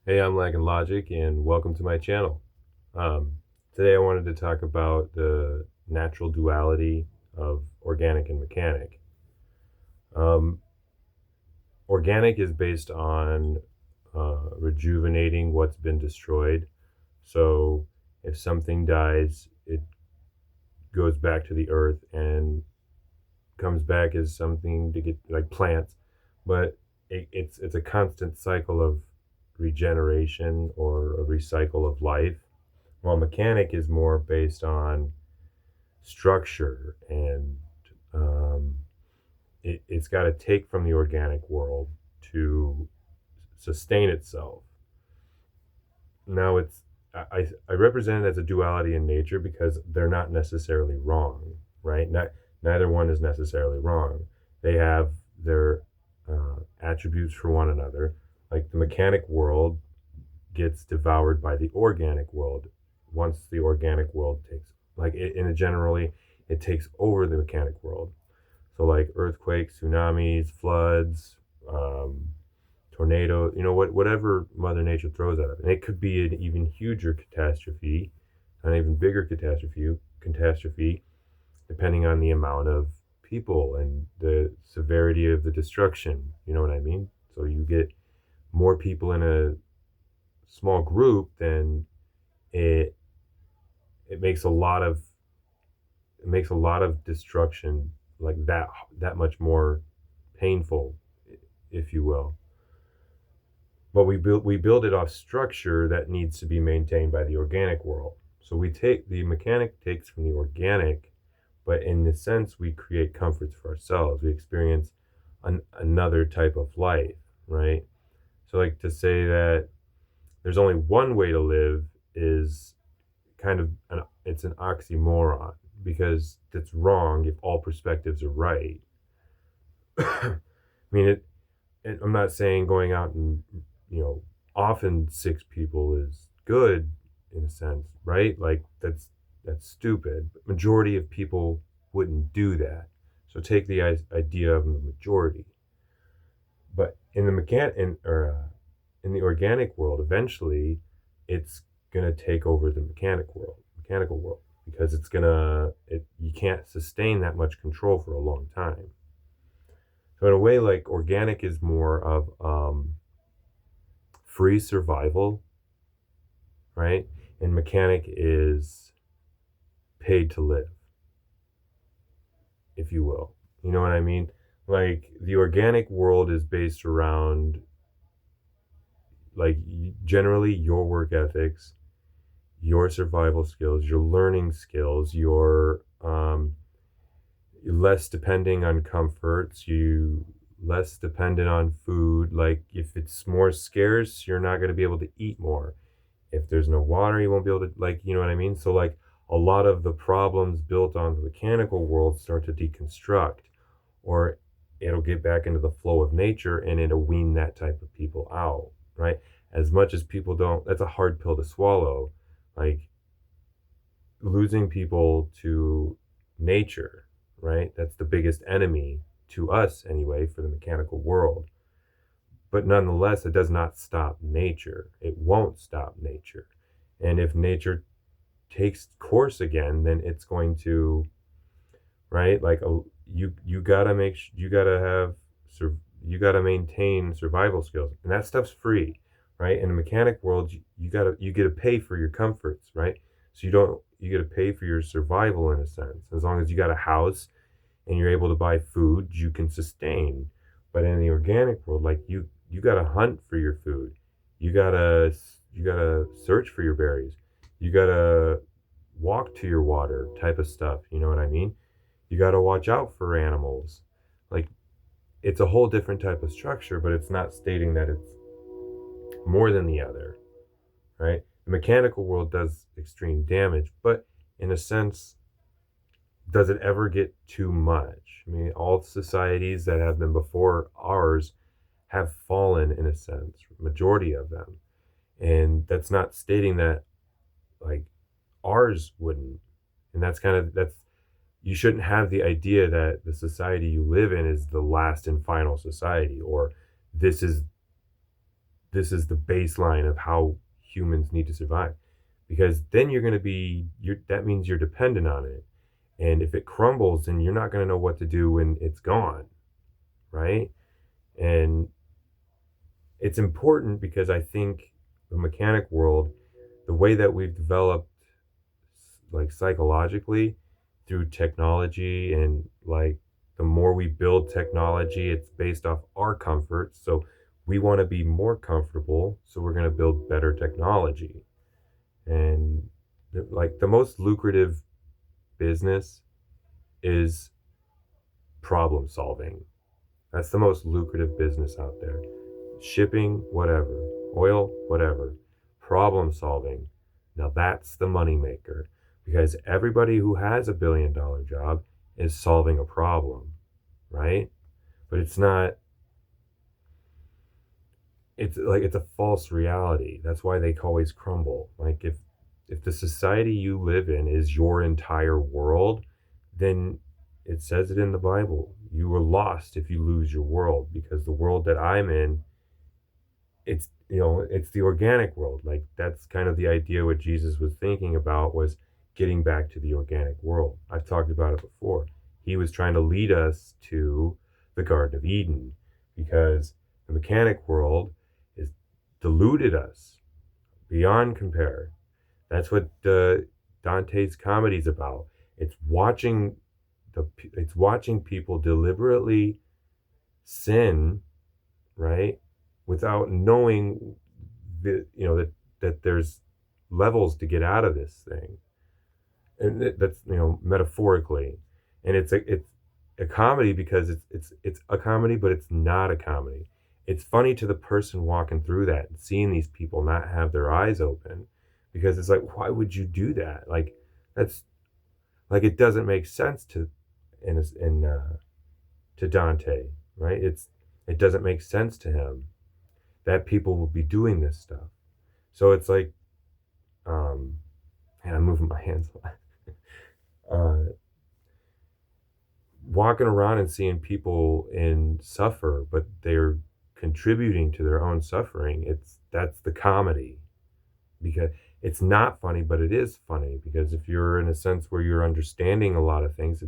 Hey, I'm Lag and Logic, and welcome to my channel. Um, Today, I wanted to talk about the natural duality of organic and mechanic. Um, Organic is based on rejuvenating what's been destroyed. So, if something dies, it goes back to the earth and comes back as something to get like plants, but it's a constant cycle of regeneration or a recycle of life. While mechanic is more based on structure and um, it's got to take from the organic world to sustain itself. Now, I represent it as a duality in nature because they're not necessarily wrong, right? Neither one is necessarily wrong. They have their attributes for one another. Like the mechanic world gets devoured by the organic world once the organic world takes like it, and it generally it takes over the mechanic world. So like earthquakes, tsunamis, floods, um, tornado, whatever Mother Nature throws at it, and it could be an even huger catastrophe, an even bigger catastrophe, depending on the amount of people and the severity of the destruction. You know what I mean? So you get more people in a small group, then it it makes a lot of it makes a lot of destruction like that much more painful, if you will. But we build it off structure that needs to be maintained by the organic world. So we take the mechanic takes from the organic, but in the sense we create comforts for ourselves. We experience another type of life, right? So like to say that there's only one way to live is it's an oxymoron because that's wrong if all perspectives are right. I mean I'm not saying going out and often six people is good in a sense, right? Like that's stupid. But majority of people wouldn't do that. So take the idea of the majority. But in the in the organic world, eventually, it's gonna take over the mechanical world, because you can't sustain that much control for a long time. So in a way, like organic is more of free survival, right? And mechanic is paid to live, if you will. You know what I mean? Like the organic world is based around like generally your work ethics, your survival skills, your learning skills, your less depending on comforts, you less dependent on food. Like if it's more scarce, you're not going to be able to eat more. If there's no water, you won't be able to, like, you know what I mean? So like a lot of the problems built on the mechanical world start to deconstruct, or it'll get back into the flow of nature and it'll wean that type of people out, right? As much as people don't, that's a hard pill to swallow. Like losing people to nature, right? That's the biggest enemy to us anyway for the mechanical world. But nonetheless, it does not stop nature. It won't stop nature. And if nature takes course again, then it's going to, right? Like you gotta you gotta have you gotta maintain survival skills, and that stuff's free, right? In the mechanic world, you get to pay for your comforts, right? So you get to pay for your survival in a sense. As long as you got a house and you're able to buy food, you can sustain. But in the organic world, like you gotta hunt for your food. You gotta search for your berries. You gotta walk to your water type of stuff. You know what I mean? You got to watch out for animals. Like it's a whole different type of structure, but it's not stating that it's more than the other, right? The mechanical world does extreme damage, but in a sense, does it ever get too much? I mean, all societies that have been before ours have fallen in a sense, majority of them. And that's not stating that like ours wouldn't. And that's you shouldn't have the idea that the society you live in is the last and final society, or this is this is the baseline of how humans need to survive. Because then you're going to be, that means you're dependent on it. And if it crumbles, then you're not going to know what to do when it's gone, right? And it's important because I think the mechanic world, the way that we've developed, like psychologically, through technology, and like the more we build technology, it's based off our comfort. So we want to be more comfortable, so we're going to build better technology. And like the most lucrative business is problem solving. That's the most lucrative business out there. Shipping, whatever, oil, whatever, problem solving. Now that's the moneymaker, because everybody who has a $1 billion job is solving a problem, right? But it's not, it's like, it's a false reality. That's why they always crumble. Like if the society you live in is your entire world, then it says it in the Bible. You are lost if you lose your world, because the world that I'm in, it's, it's the organic world. Like that's kind of the idea what Jesus was thinking about, was getting back to the organic world. I've talked about it before. He was trying to lead us to the Garden of Eden, because the mechanic world is deluded us beyond compare. That's what Dante's comedy is about. It's watching it's watching people deliberately sin, right, without knowing that there's levels to get out of this thing, and that's metaphorically, and it's a comedy because it's a comedy, but it's not a comedy. It's funny to the person walking through that and seeing these people not have their eyes open, because it's like, why would you do that? Like that's like, it doesn't make sense to to Dante, right? It doesn't make sense to him that people will be doing this stuff. So it's like, and I'm moving my hands a lot. Walking around and seeing people suffer, but they're contributing to their own suffering. That's the comedy, because it's not funny, but it is funny, because if you're in a sense where you're understanding a lot of things,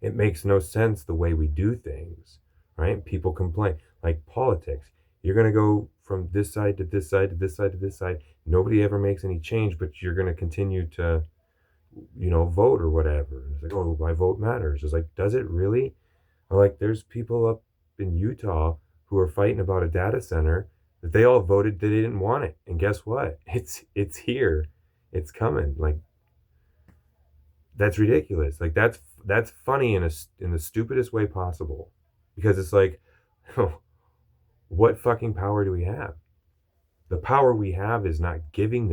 it makes no sense the way we do things, right? People complain, like politics. You're going to go from this side to this side to this side to this side. Nobody ever makes any change, but you're going to continue to, vote or whatever. It's like, oh, my vote matters. It's like, does it really? Like, there's people up in Utah who are fighting about a data center that they all voted that they didn't want it. And guess what? It's here. It's coming. Like, that's ridiculous. Like, that's funny in the stupidest way possible, because it's like, what fucking power do we have? The power we have is not giving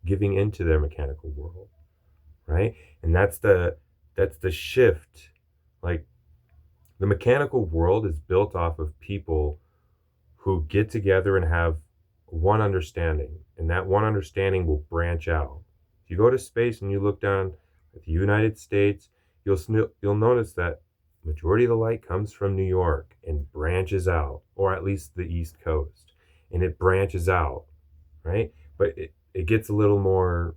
into their mechanical world, right? And that's the shift. Like, the mechanical world is built off of people who get together and have one understanding, and that one understanding will branch out. If you go to space and you look down at the United States, you'll notice that majority of the light comes from New York and branches out, or at least the East Coast, and it branches out, right? But it gets a little more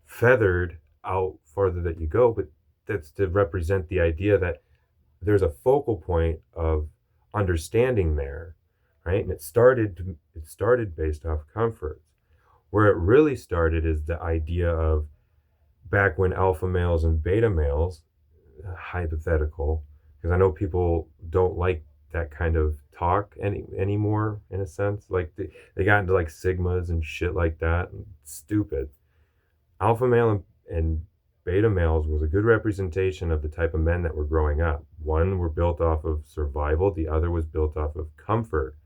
feathered out farther that you go, but that's to represent the idea that there's a focal point of understanding there, right? And it started based off comfort. Where it really started is the idea of back when alpha males and beta males, hypothetical, because I know people don't like that kind of talk anymore, in a sense. Like they got into like sigmas and shit like that. And stupid. Alpha male and beta males was a good representation of the type of men that were growing up. One were built off of survival, the other was built off of comfort,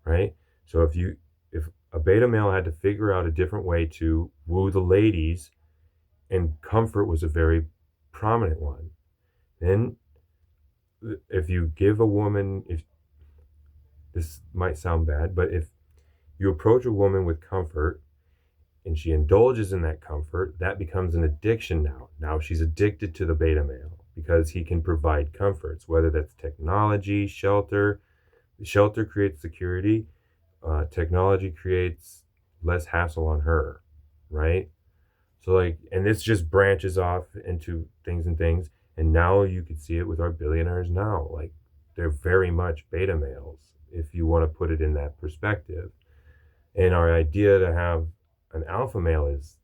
right? So if a beta male had to figure out a different way to woo the ladies, and comfort was a very prominent one. Then if you give a woman, if this might sound bad, but if you approach a woman with comfort and she indulges in that comfort, that becomes an addiction now. Now she's addicted to the beta male because he can provide comforts, whether that's technology, shelter, Shelter creates security. Technology creates less hassle on her, right? So like, and this just branches off into things and things. And now you can see it with our billionaires now. Like, they're very much beta males, if you want to put it in that perspective. And our idea to have an alpha male is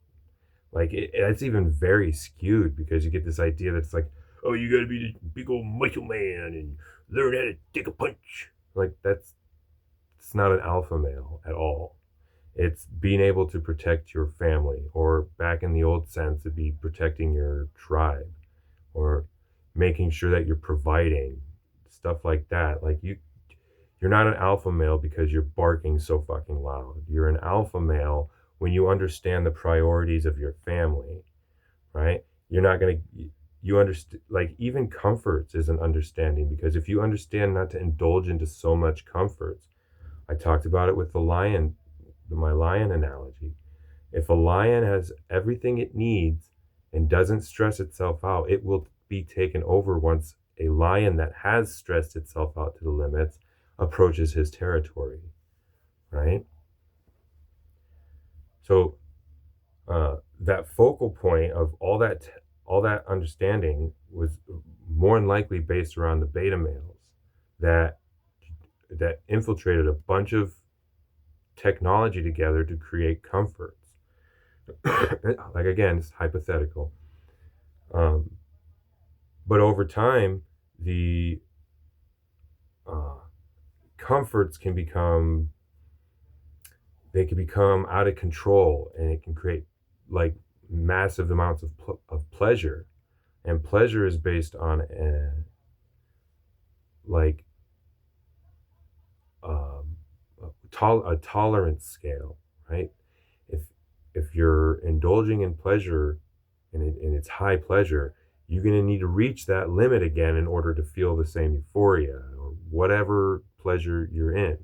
like, it's even very skewed, because you get this idea that's like, oh, you got to be this big old muscle man and learn how to take a punch. Like, it's not an alpha male at all. It's being able to protect your family, or back in the old sense, to be protecting your tribe, or making sure that you're providing stuff like that. Like, you're not an alpha male because you're barking so fucking loud. You're an alpha male when you understand the priorities of your family, right? You're not going to, you understand, like, even comforts is an understanding, because if you understand not to indulge into so much comforts, I talked about it with the lion, my lion analogy. If a lion has everything it needs and doesn't stress itself out, it will be taken over once a lion that has stressed itself out to the limits approaches his territory, right? So that focal point of all that understanding was more than likely based around the beta males that infiltrated a bunch of technology together to create comforts. Like, again, it's hypothetical. Um, but over time, the comforts can become out of control, and it can create like massive amounts of pleasure. And pleasure is based on like um, a tolerance scale, right? If you're indulging in pleasure, and it's high pleasure, you're going to need to reach that limit again in order to feel the same euphoria or whatever pleasure you're in.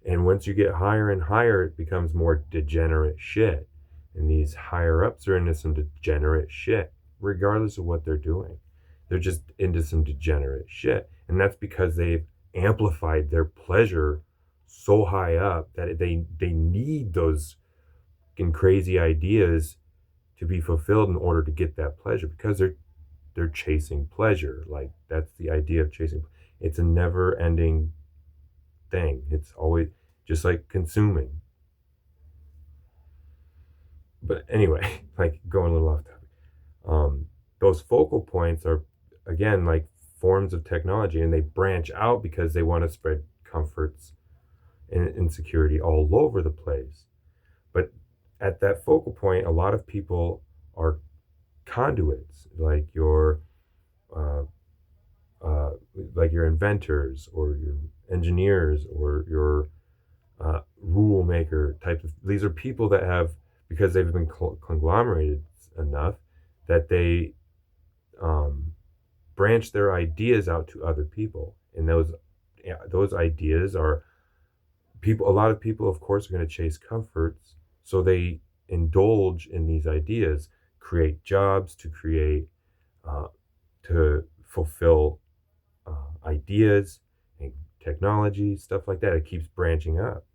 And once you get higher and higher, it becomes more degenerate shit. And these higher ups are into some degenerate shit, regardless of what they're doing. They're just into some degenerate shit. And that's because they've amplified their pleasure so high up that they need those crazy ideas to be fulfilled in order to get that pleasure, because they're chasing pleasure. Like, that's the idea of chasing. It's a never ending thing. It's always just like consuming. But anyway, like, going a little off topic. Those focal points are, again, like forms of technology, and they branch out because they want to spread comforts and security all over the place. But at that focal point, a lot of people are conduits, uh, uh, like your inventors or your engineers or your rule maker type of. These are people that have, because they've been conglomerated enough, that they branch their ideas out to other people, and those ideas are people. A lot of people, of course, are going to chase comforts, so they indulge in these ideas, create jobs to create to fulfill ideas and technology, stuff like that. It keeps branching up,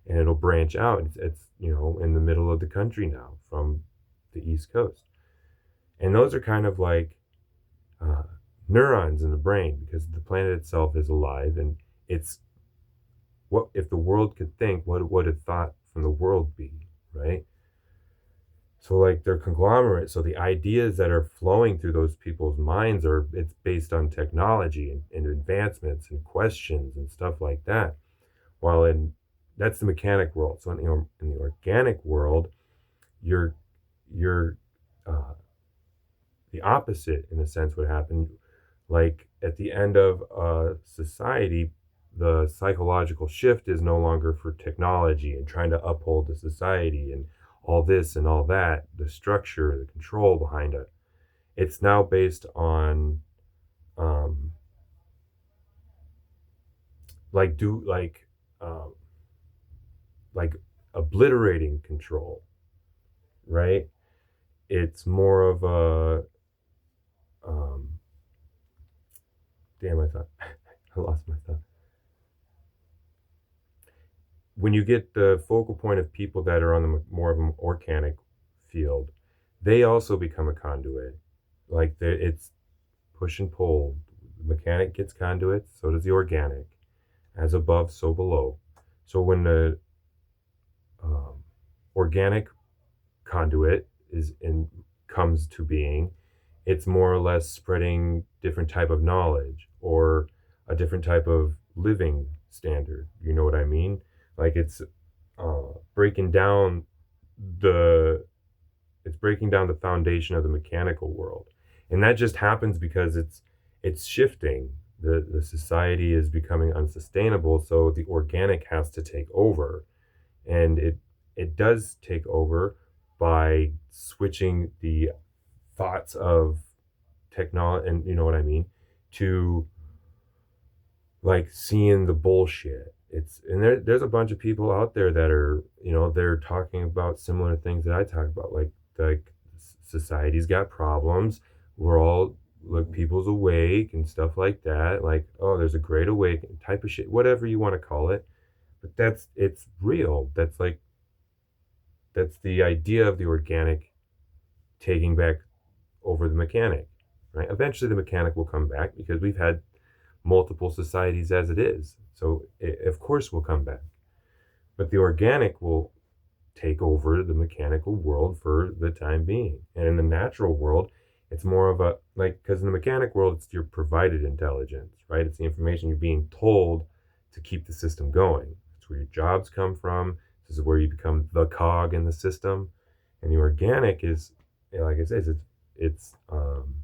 and it'll branch out. It's in the middle of the country now from the East Coast, and those are kind of like uh, neurons in the brain, because the planet itself is alive, and it's what if the world could think, what would a thought from the world be, right? So like, they're conglomerate. So the ideas that are flowing through those people's minds it's based on technology and advancements and questions and stuff like that. While that's the mechanic world. So in the organic world, you're the opposite, in a sense, would happen. Like, at the end of society, the psychological shift is no longer for technology and trying to uphold the society and all this and all that, the structure, the control behind it. It's now based on um, like um, like obliterating control, right? It's more of a um, damn, I thought I lost my thought. when you get the focal point of people that are on the more of an organic field, they also become a conduit. Like it's push and pull. The mechanic gets conduits, so does the organic. As above, so below. So when the um, organic conduit is in comes to being, it's more or less spreading different type of knowledge or a different type of living standard. You know what I mean? Like breaking down the it's breaking down the foundation of the mechanical world, and that just happens because it's shifting. The society is becoming unsustainable, so the organic has to take over, and it does take over by switching the thoughts of technology, and you know what I mean, to like seeing the bullshit. It's and there's a bunch of people out there that are, they're talking about similar things that I talk about, like society's got problems. We're all look people's awake and stuff like that. Like, oh, there's a great awakening type of shit, whatever you want to call it. But it's real. That's the idea of the organic taking back over the mechanic, right? Eventually, the mechanic will come back because we've had multiple societies as it is. So, of course, will come back. But the organic will take over the mechanical world for the time being. And in the natural world, it's more of a like, because in the mechanic world, it's your provided intelligence, right? It's the information you're being told to keep the system going. It's where your jobs come from. This is where you become the cog in the system. And the organic is, like I said, it's um,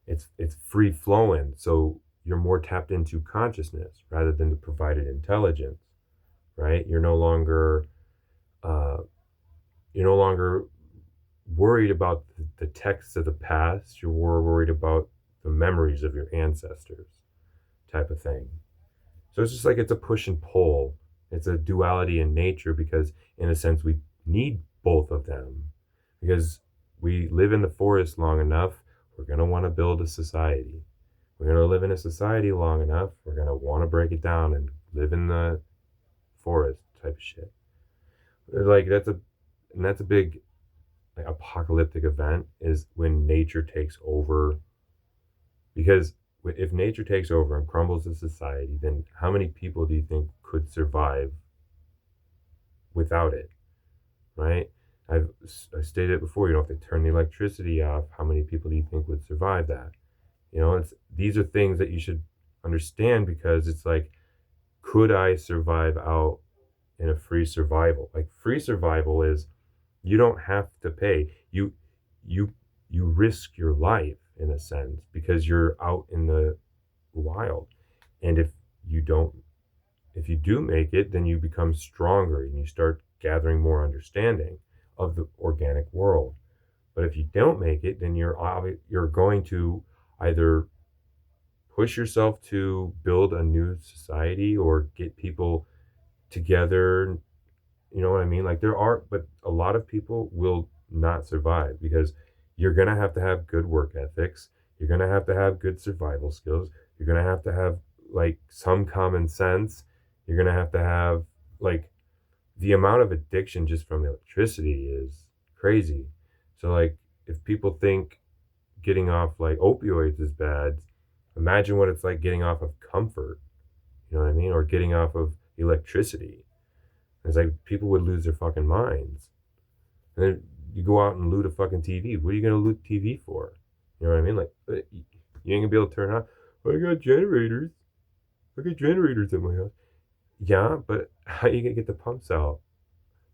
it's free flowing. So you're more tapped into consciousness rather than the provided intelligence, right? Uh, you're no longer worried about the texts of the past. You're more worried about the memories of your ancestors, type of thing. So it's just like it's a push and pull. It's a duality in nature because, in a sense, we need both of them because we live in the forest long enough. We're going to want to build a society. We're going to live in a society long enough. We're going to want to break it down and live in the forest type of shit. Like that's a big like apocalyptic event is when nature takes over, because if nature takes over and crumbles the society, then how many people do you think could survive without it, right? I stated it before, if they turn the electricity off, how many people do you think would survive that? These are things that you should understand because it's like, could I survive out in a free survival? Like free survival is you don't have to pay. You you risk your life in a sense because you're out in the wild. And if you do make it, then you become stronger and you start gathering more understanding of the organic world. But if you don't make it, then you're going to either push yourself to build a new society or get people together. You know what I mean? Like but a lot of people will not survive because you're going to have good work ethics. You're going to have good survival skills. You're going to have like some common sense. You're going to have like the amount of addiction just from electricity is crazy. So like if people think getting off like opioids is bad, imagine what it's like getting off of comfort. You know what I mean? Or getting off of electricity. It's like people would lose their fucking minds. And then you go out and loot a fucking TV. What are you going to loot TV for? You know what I mean? Like, you ain't going to be able to turn on. I got generators. I got generators in my house. Yeah, but how are you going to get the pumps out?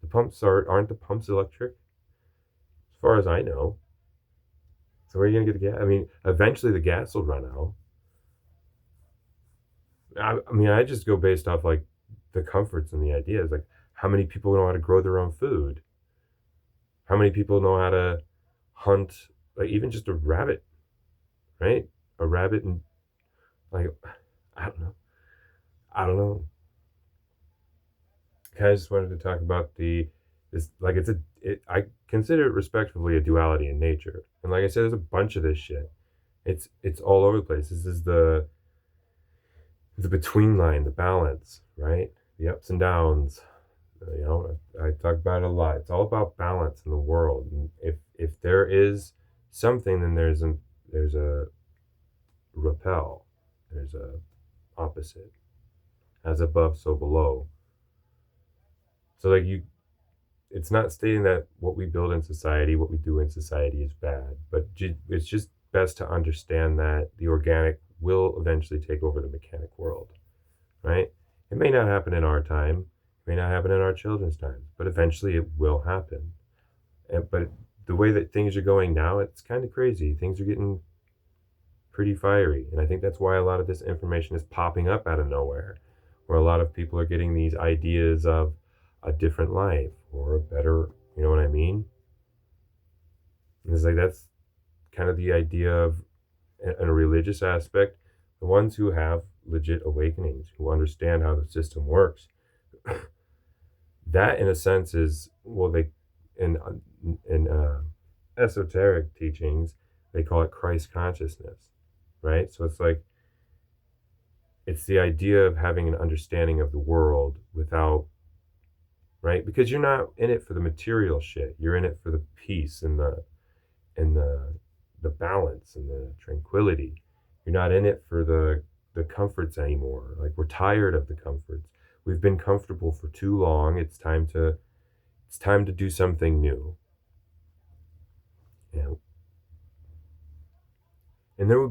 The pumps aren't the pumps electric? As far as I know. So where are you going to get the gas? I mean, eventually the gas will run out. I mean, I just go based off like the comforts and the ideas. Like, how many people know how to grow their own food? How many people know how to hunt, like even just a rabbit, right? A rabbit and like, I don't know. I don't know. I just wanted to talk about this, like I consider it respectively a duality in nature. And like I said, there's a bunch of this shit. It's all over the place. This is the between line, the balance, right? the ups and downs. I talk about it a lot. It's all about balance in the world. And if there is something, then there's a repel. There's a opposite. As above, so below. So like it's not stating that what we build in society, what we do in society is bad, but it's just best to understand that the organic will eventually take over the mechanic world, right? It may not happen in our time, it may not happen in our children's time, but eventually it will happen. But the way that things are going now, it's kind of crazy. Things are getting pretty fiery, and I think that's why a lot of this information is popping up out of nowhere, where a lot of people are getting these ideas of a different life or a better, you know what I mean? And it's like that's kind of the idea of, in a religious aspect, the ones who have legit awakenings, who understand how the system works. That, in a sense, is well, they in esoteric teachings they call it Christ consciousness, right? So it's like it's the idea of having an understanding of the world without, right? Because you're not in it for the material shit. You're in it for the peace and the balance and the tranquility. You're not in it for the comforts anymore. Like we're tired of the comforts. We've been comfortable for too long. It's time to do something new. You know? And there would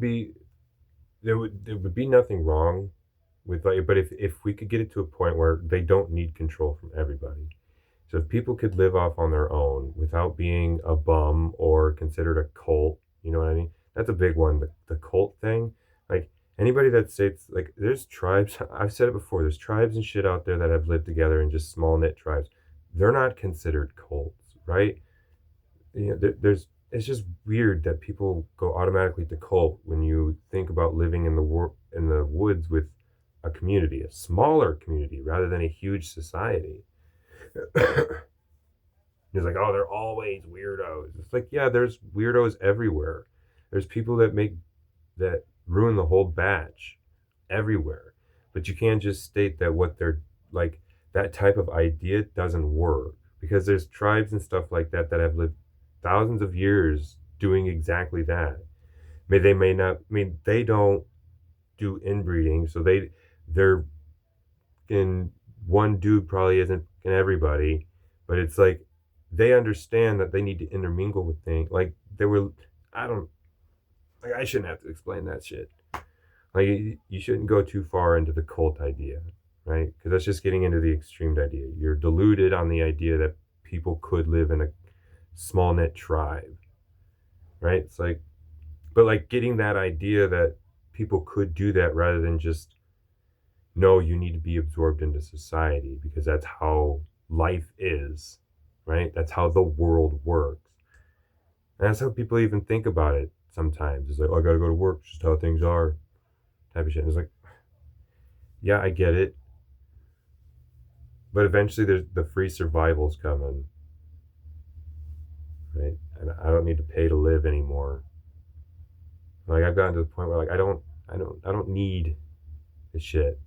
be nothing wrong with like, but if we could get it to a point where they don't need control from everybody. So if people could live off on their own without being a bum or considered a cult, you know what I mean? That's a big one. The cult thing, like anybody that states like there's tribes. I've said it before. There's tribes and shit out there that have lived together in just small knit tribes. They're not considered cults, right? There's it's just weird that people go automatically to cult when you think about living in the woods with a community, a smaller community rather than a huge society. He's like, oh, they're always weirdos. It's like, yeah, there's weirdos everywhere. There's people that ruin the whole batch everywhere. But you can't just state that what they're like that type of idea doesn't work because there's tribes and stuff like that that have lived thousands of years doing exactly that. They may not. I mean, they don't do inbreeding, so they're in one dude probably isn't in everybody, but it's like they understand that they need to intermingle with things. Like they were, I don't like. I shouldn't have to explain that shit. Like you shouldn't go too far into the cult idea, right? Because that's just getting into the extreme idea. You're deluded on the idea that people could live in a small knit tribe, right? It's like, but like getting that idea that people could do that rather than just no, you need to be absorbed into society because that's how life is, right? That's how the world works. And that's how people even think about it sometimes. It's like, oh, I gotta go to work, just how things are, type of shit. And it's like, yeah, I get it. But eventually there's the free survival's coming, right? And I don't need to pay to live anymore. Like I've gotten to the point where like I don't need the shit.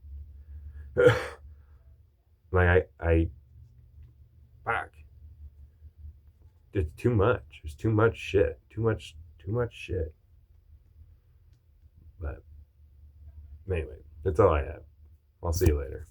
Like I fuck. It's too much. There's too much shit. Too much shit. But anyway, that's all I have. I'll see you later.